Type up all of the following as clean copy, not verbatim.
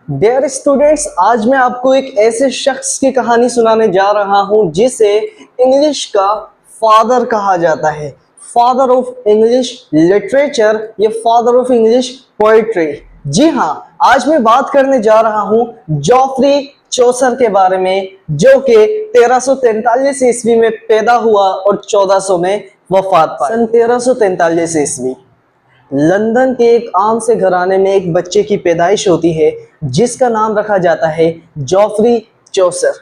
Dear students, आज मैं आपको एक ऐसे शख्स की कहानी सुनाने जा रहा हूं जिसे इंग्लिश का फादर कहा जाता है। फादर ऑफ इंग्लिश लिटरेचर या फादर ऑफ इंग्लिश पोएट्री। जी हाँ, आज मैं बात करने जा रहा हूं जॉफ्री चौसर के बारे में, जो कि 1343 ईस्वी में पैदा हुआ और 1400 में वफात पाई। सन 1343 ईस्वी लंदन के एक आम से घराने में एक बच्चे की पैदाइश होती है जिसका नाम रखा जाता है जॉफ्री चौसर।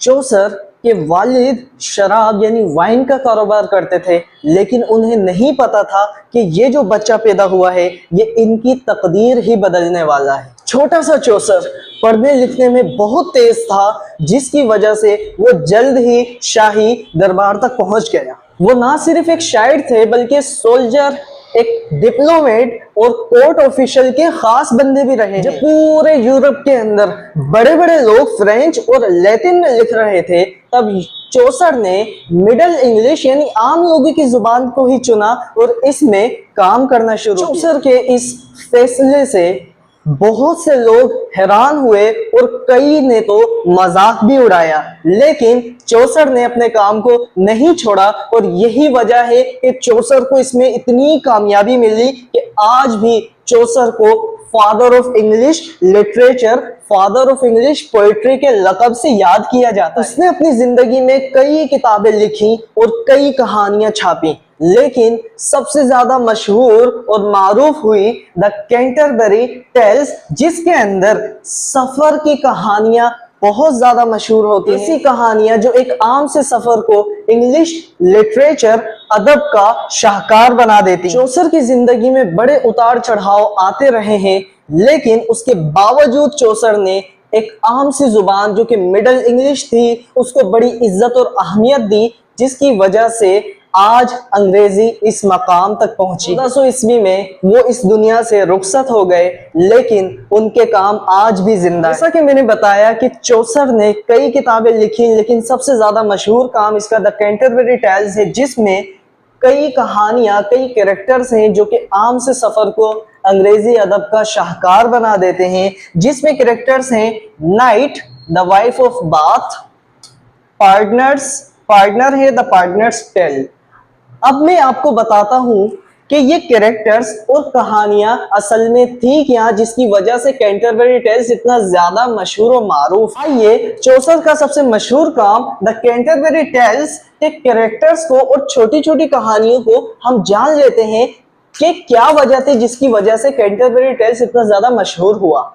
चौसर के वालिद शराब यानी वाइन का कारोबार करते थे, लेकिन उन्हें नहीं पता था कि ये जो बच्चा पैदा हुआ है ये इनकी तकदीर ही बदलने वाला है। छोटा सा चौसर पढ़ने लिखने में बहुत तेज था, जिसकी वजह से वो जल्द ही शाही दरबार तक पहुंच गया। वो ना सिर्फ एक शायर थे बल्कि सोल्जर, एक डिप्लोमेट और कोर्ट ऑफिशियल के खास बंदे भी रहे। जब पूरे यूरोप के अंदर बड़े बड़े लोग फ्रेंच और लैटिन में लिख रहे थे, तब चौसर ने मिडिल इंग्लिश यानी आम लोगों की जुबान को ही चुना और इसमें काम करना शुरू किया। चौसर के इस फैसले से बहुत से लोग हैरान हुए और कई ने तो मजाक भी उड़ाया, लेकिन चौसर ने अपने काम को नहीं छोड़ा और यही वजह है कि चौसर को इसमें इतनी कामयाबी मिली कि आज भी चौसर को father of English literature, father of English poetry के लक़ब से याद किया जाता है। उसने अपनी जिंदगी में कई किताबें लिखी और कई कहानियां छापी, लेकिन सबसे ज्यादा मशहूर और मारूफ हुई द कैंटरबरी टेल्स, जिसके अंदर सफर की कहानियां बहुत ज्यादा मशहूर होती हैं। ऐसी कहानियां जो एक आम से सफर को इंग्लिश लिटरेचर अदब का शाहकार बना देती। चौसर की जिंदगी में बड़े उतार चढ़ाव आते रहे हैं, लेकिन उसके बावजूद चौसर ने एक आम सी जुबान जो कि मिडिल इंग्लिश थी उसको बड़ी इज्जत और अहमियत दी, जिसकी वजह से आज अंग्रेजी इस मकाम तक पहुंची। 1400 ईस्वी में वो इस दुनिया से रुखसत हो गए, लेकिन उनके काम आज भी जिंदा है। जैसा कि मैंने बताया कि चौसर ने कई किताबें लिखी, लेकिन सबसे ज्यादा मशहूर काम इसका द कैंटरबरी टेल्स है, जिसमें कई कहानियां, कई कैरेक्टर्स हैं जो कि आम से सफर को अंग्रेजी अदब का शाहकार बना देते हैं। जिसमें कैरेक्टर्स हैं night the wife of bath, partner है द पार्टनर्स टेल। अब मैं आपको बताता हूं कि ये कैरेक्टर्स और कहानियां असल में थी क्या, जिसकी वजह से कैंटरबरी टेल्स इतना ज्यादा मशहूर और मारूफ। आइए चौसर का सबसे मशहूर काम द कैंटरबरी टेल्स के कैरेक्टर्स को और छोटी छोटी कहानियों को हम जान लेते हैं कि क्या वजह थी जिसकी वजह से कैंटरबरी टेल्स इतना ज्यादा मशहूर हुआ।